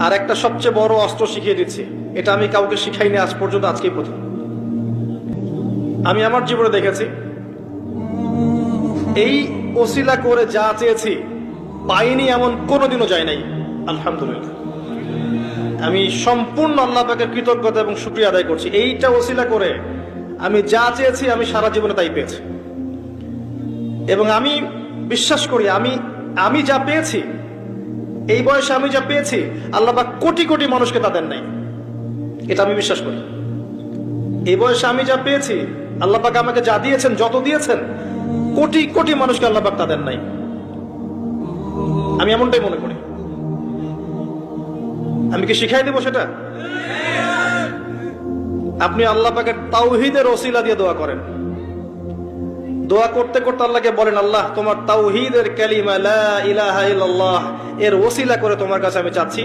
আর একটা সবচেয়ে বড় অস্ত্র শিখিয়ে দিচ্ছি, এটা আমি কাউকে শিখাইনি আজ পর্যন্ত, আজকেই প্রথম। আমি আমার জীবনে দেখেছি এই ওসিলা করে যা চেয়েছি পাইনি এমন কোনোদিনও যায় নাই। আলহামদুলিল্লাহ, আমি সম্পূর্ণ আল্লাহ পাকের কৃতজ্ঞতা এবং শুকরিয়া আদায় করছি। এইটা ওসিলা করে আমি যা চেয়েছি আমি সারা জীবনে তাই পেয়েছি। এবং আমি বিশ্বাস করি আমি যা পেয়েছি, এই বয়সে আমি যা পেয়েছি, আল্লাহ পাক কোটি কোটি মানুষকে তা দেন নাই, এটা আমি বিশ্বাস করি। এই বয়সে আমি যা পেয়েছি, আল্লাহ পাক আমাকে যা দিয়েছেন, যত দিয়েছেন, কোটি কোটি মানুষকে আল্লাহ পাক তা দেন নাই, আমি এমনটাই মনে করি। আমি কি শিখাই দেবো সেটা? আপনি আল্লাহ পাকের তাওহীদের ওসিলা দিয়ে দোয়া করেন। দোয়া করতে করতে আল্লাহকে বলেন, আল্লাহ তোমার তাওহীদের কালিমা লা ইলাহা ইল্লাল্লাহ এর ওসিলা করে তোমার কাছে আমি চাচ্ছি